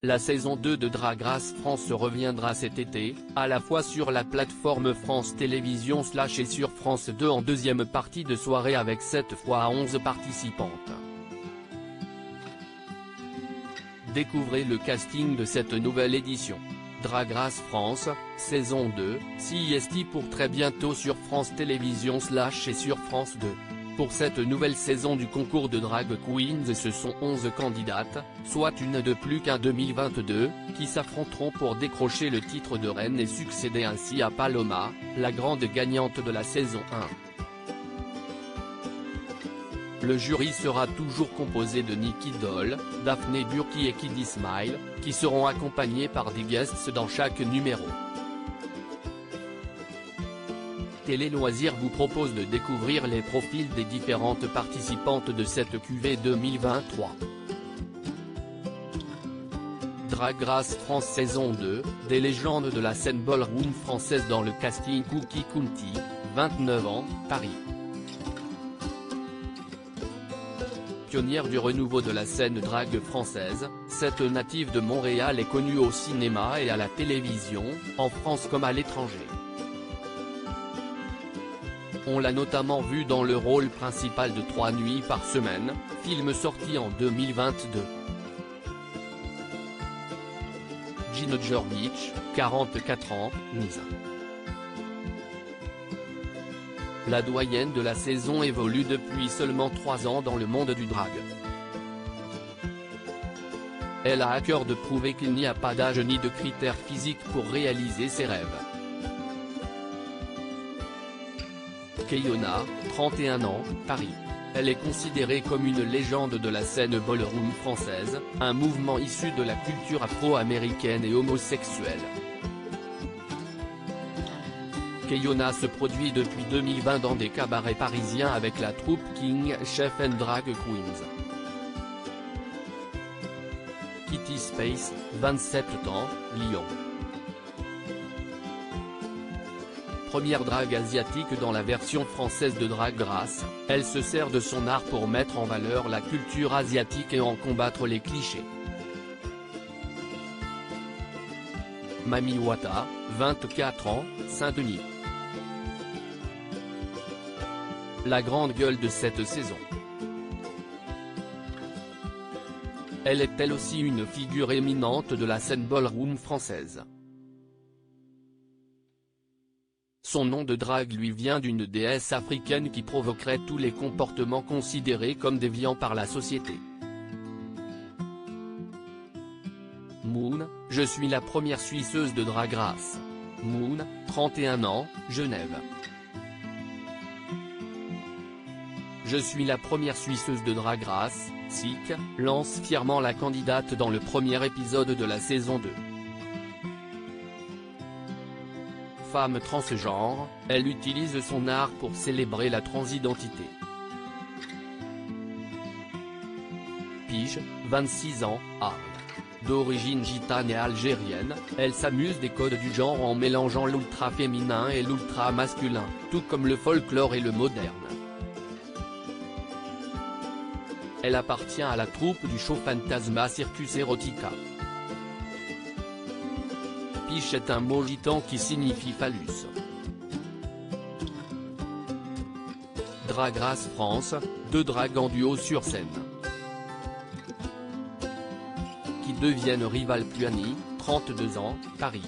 La saison 2 de Drag Race France reviendra cet été, à la fois sur la plateforme France Télévisions et sur France 2 en deuxième partie de soirée avec 7 fois 11 participantes. Découvrez le casting de cette nouvelle édition. Drag Race France, saison 2, CIST pour très bientôt sur France Télévisions et sur France 2. Pour cette nouvelle saison du concours de Drag Queens, ce sont 11 candidates, soit une de plus qu'en 2022, qui s'affronteront pour décrocher le titre de reine et succéder ainsi à Paloma, la grande gagnante de la saison 1. Le jury sera toujours composé de Nicky Doll, Daphné Burki et Kiddy Smile, qui seront accompagnés par des guests dans chaque numéro. Télé Loisirs vous propose de découvrir les profils des différentes participantes de cette cuvée 2023. Drag Race France saison 2, des légendes de la scène ballroom française dans le casting. Cookie County, 29 ans, Paris. Pionnière du renouveau de la scène drag française, cette native de Montréal est connue au cinéma et à la télévision, en France comme à l'étranger. On l'a notamment vue dans le rôle principal de 3 nuits par semaine, film sorti en 2022. Gino Djordjic, 44 ans, Nice. La doyenne de la saison évolue depuis seulement 3 ans dans le monde du drag. Elle a à cœur de prouver qu'il n'y a pas d'âge ni de critères physiques pour réaliser ses rêves. Keyona, 31 ans, Paris. Elle est considérée comme une légende de la scène ballroom française, un mouvement issu de la culture afro-américaine et homosexuelle. Keyona se produit depuis 2020 dans des cabarets parisiens avec la troupe King Chef and Drag Queens. Kitty Space, 27 ans, Lyon. Première drague asiatique dans la version française de Drag Race, elle se sert de son art pour mettre en valeur la culture asiatique et en combattre les clichés. Mami Wata, 24 ans, Saint-Denis. La grande gueule de cette saison. Elle est elle aussi une figure éminente de la scène ballroom française. Son nom de drague lui vient d'une déesse africaine qui provoquerait tous les comportements considérés comme déviants par la société. Moon, je suis la première suisseuse de Drag Race. Moon, 31 ans, Genève. Je suis la première suisseuse de Drag Race, SIC, lance fièrement la candidate dans le premier épisode de la saison 2. Femme transgenre, elle utilise son art pour célébrer la transidentité. Pige, 26 ans, Arles. D'origine gitane et algérienne, elle s'amuse des codes du genre en mélangeant l'ultra-féminin et l'ultra-masculin, tout comme le folklore et le moderne. Elle appartient à la troupe du show Fantasma Circus Erotica. Piche est un mot gitan qui signifie phallus. Drag Race France, 2 dragues en duo sur scène. Qui deviennent rivales. Puani, 32 ans, Paris.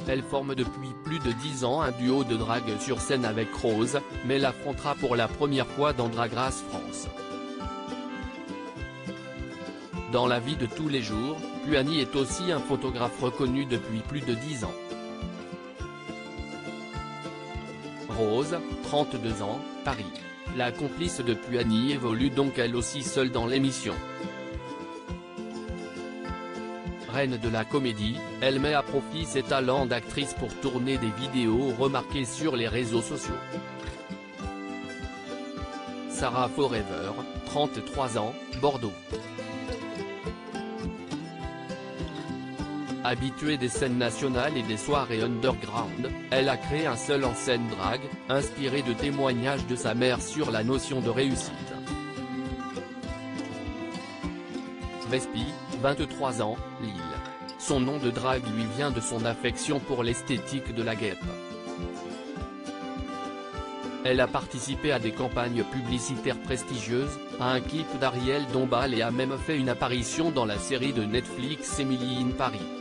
Elle forme depuis plus de 10 ans un duo de drague sur scène avec Rose, mais l'affrontera pour la première fois dans Drag Race France. Dans la vie de tous les jours, Puani est aussi un photographe reconnu depuis plus de 10 ans. Rose, 32 ans, Paris. La complice de Puani évolue donc elle aussi seule dans l'émission. Reine de la comédie, elle met à profit ses talents d'actrice pour tourner des vidéos remarquées sur les réseaux sociaux. Sarah Forever, 33 ans, Bordeaux. Habituée des scènes nationales et des soirées underground, elle a créé un seul en scène drag, inspiré de témoignages de sa mère sur la notion de réussite. Vespi, 23 ans, Lille. Son nom de drague lui vient de son affection pour l'esthétique de la guêpe. Elle a participé à des campagnes publicitaires prestigieuses, à un clip d'Ariel Dombal et a même fait une apparition dans la série de Netflix Emily in Paris.